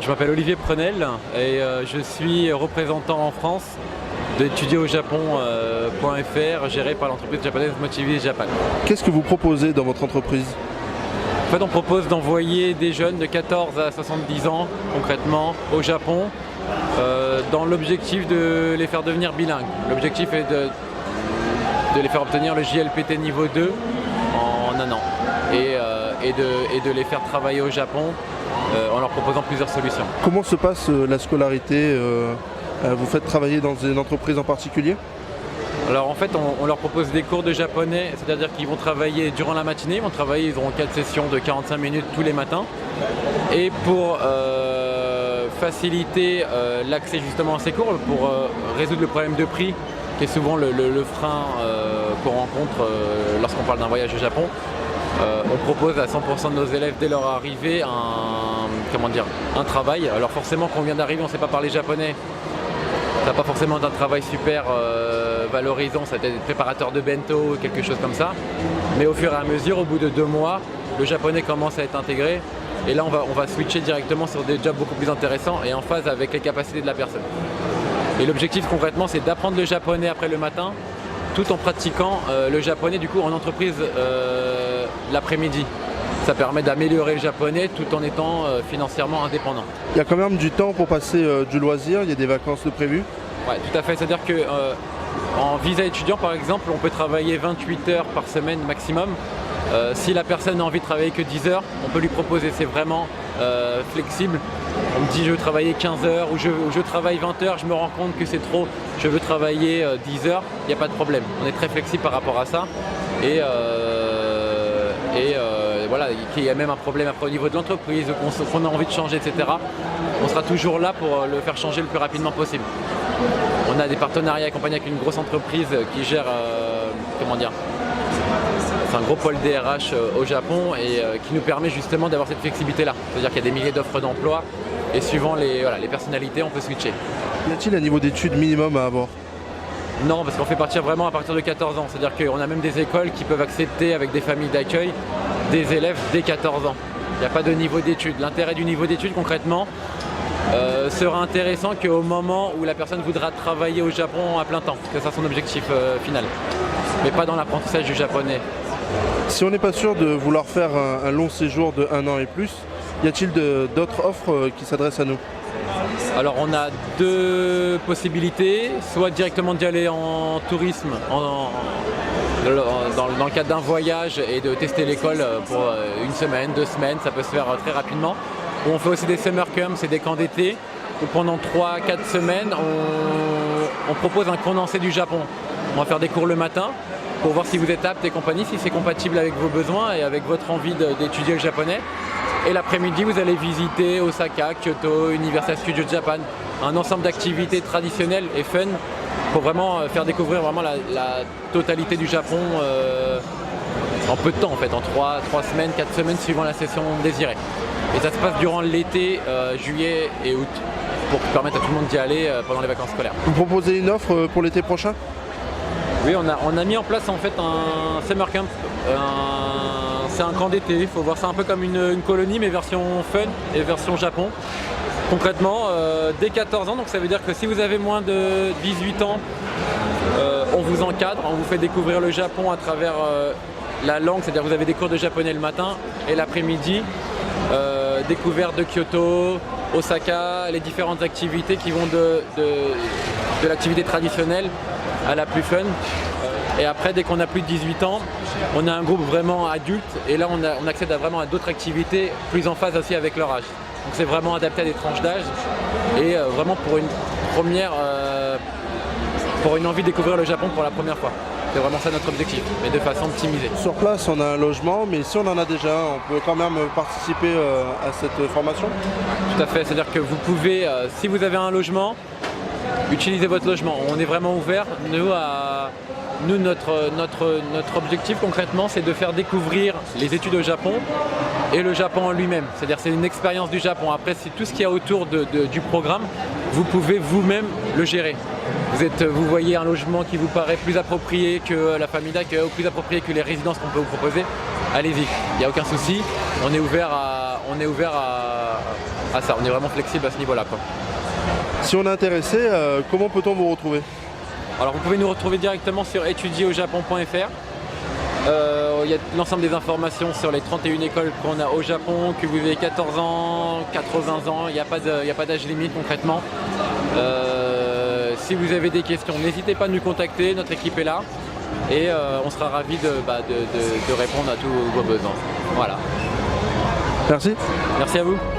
je m'appelle Olivier Prenel et je suis représentant en France d'étudier au Japon.fr géré par l'entreprise japonaise Motivate Japan. Qu'est-ce que vous proposez dans votre entreprise? En fait, on propose d'envoyer des jeunes de 14 à 70 ans concrètement au Japon dans l'objectif de les faire devenir bilingues. L'objectif est de les faire obtenir le JLPT niveau 2 en un an et de les faire travailler au Japon en leur proposant plusieurs solutions. Comment se passe la scolarité? Vous faites travailler dans une entreprise en particulier? Alors en fait on leur propose des cours de japonais, c'est-à-dire qu'ils vont travailler durant la matinée, ils auront 4 sessions de 45 minutes tous les matins. Et pour faciliter l'accès justement à ces cours, pour résoudre le problème de prix qui est souvent le frein qu'on rencontre lorsqu'on parle d'un voyage au Japon, on propose à 100% de nos élèves dès leur arrivée un travail. Alors forcément quand on vient d'arriver on ne sait pas parler japonais, ça n'a pas forcément un travail super valorisant, ça peut être préparateur de bento, quelque chose comme ça. Mais au fur et à mesure, au bout de 2 mois, le japonais commence à être intégré. Et là, on va switcher directement sur des jobs beaucoup plus intéressants et en phase avec les capacités de la personne. Et l'objectif concrètement, c'est d'apprendre le japonais après le matin, tout en pratiquant le japonais du coup en entreprise l'après-midi. Ça permet d'améliorer le japonais tout en étant financièrement indépendant. Il y a quand même du temps pour passer du loisir, il y a des vacances de prévues? Oui, tout à fait. C'est-à-dire qu'en visa étudiant, par exemple, on peut travailler 28 heures par semaine maximum. Si la personne n'a envie de travailler que 10 heures, on peut lui proposer. C'est vraiment flexible. On me dit je veux travailler 15 heures ou je travaille 20 heures, je me rends compte que c'est trop, je veux travailler 10 heures, il n'y a pas de problème. On est très flexible par rapport à ça. Et voilà, qu'il y a même un problème après au niveau de l'entreprise, qu'on a envie de changer, etc. On sera toujours là pour le faire changer le plus rapidement possible. On a des partenariats accompagnés avec une grosse entreprise qui gère, c'est un gros pôle DRH au Japon et qui nous permet justement d'avoir cette flexibilité-là. C'est-à-dire qu'il y a des milliers d'offres d'emploi et suivant les personnalités, on peut switcher. Y a-t-il un niveau d'études minimum à avoir? Non, parce qu'on fait partir vraiment à partir de 14 ans. C'est-à-dire qu'on a même des écoles qui peuvent accepter avec des familles d'accueil des élèves dès 14 ans. Il n'y a pas de niveau d'études. L'intérêt du niveau d'études concrètement sera intéressant qu'au moment où la personne voudra travailler au Japon à plein temps. C'est ça son objectif final. Mais pas dans l'apprentissage du japonais. Si on n'est pas sûr de vouloir faire un long séjour de 1 an et plus, y a-t-il d'autres offres qui s'adressent à nous? Alors on a 2 possibilités, soit directement d'y aller en tourisme dans le cadre d'un voyage et de tester l'école pour 1 semaine, 2 semaines, ça peut se faire très rapidement. Ou on fait aussi des summer camps, c'est des camps d'été où pendant 3-4 semaines on propose un condensé du Japon. On va faire des cours le matin pour voir si vous êtes apte et compagnie, si c'est compatible avec vos besoins et avec votre envie d'étudier le japonais. Et l'après-midi, vous allez visiter Osaka, Kyoto, Universal Studios Japan, un ensemble d'activités traditionnelles et fun pour vraiment faire découvrir vraiment la totalité du Japon en peu de temps en fait, en 3 semaines, 4 semaines suivant la session désirée. Et ça se passe durant l'été, juillet et août, pour permettre à tout le monde d'y aller pendant les vacances scolaires. Vous proposez une offre pour l'été prochain? Oui, on a mis en place en fait un summer camp. C'est un camp d'été, il faut voir ça un peu comme une colonie mais version fun et version Japon. Concrètement, dès 14 ans, donc ça veut dire que si vous avez moins de 18 ans, on vous encadre, on vous fait découvrir le Japon à travers la langue, c'est-à-dire que vous avez des cours de japonais le matin et l'après-midi, découverte de Kyoto, Osaka, les différentes activités qui vont de l'activité traditionnelle à la plus fun. Et après, dès qu'on a plus de 18 ans, on a un groupe vraiment adulte et là on accède vraiment à d'autres activités plus en phase aussi avec leur âge. Donc c'est vraiment adapté à des tranches d'âge et vraiment pour une envie de découvrir le Japon pour la première fois. C'est vraiment ça notre objectif, mais de façon optimisée. Sur place, on a un logement, mais si on en a déjà, on peut quand même participer à cette formation? Tout à fait, c'est-à-dire que vous pouvez, si vous avez un logement, utiliser votre logement. On est vraiment ouvert. Nous, notre objectif concrètement, c'est de faire découvrir les études au Japon et le Japon en lui-même. C'est-à-dire c'est une expérience du Japon. Après, c'est tout ce qu'il y a autour du programme, vous pouvez vous-même le gérer. Vous voyez un logement qui vous paraît plus approprié que la famille d'accueil ou plus approprié que les résidences qu'on peut vous proposer, allez-y, il n'y a aucun souci. On est ouvert à à ça. On est vraiment flexible à ce niveau-là, quoi. Si on est intéressé, comment peut-on vous retrouver? Alors vous pouvez nous retrouver directement sur étudieraujapon.fr. Il y a l'ensemble des informations sur les 31 écoles qu'on a au Japon, que vous avez 14 ans, 80 ans, il n'y a pas d'âge limite concrètement. Si vous avez des questions, n'hésitez pas à nous contacter, notre équipe est là et on sera ravis de répondre à tous vos besoins. Voilà. Merci. Merci à vous.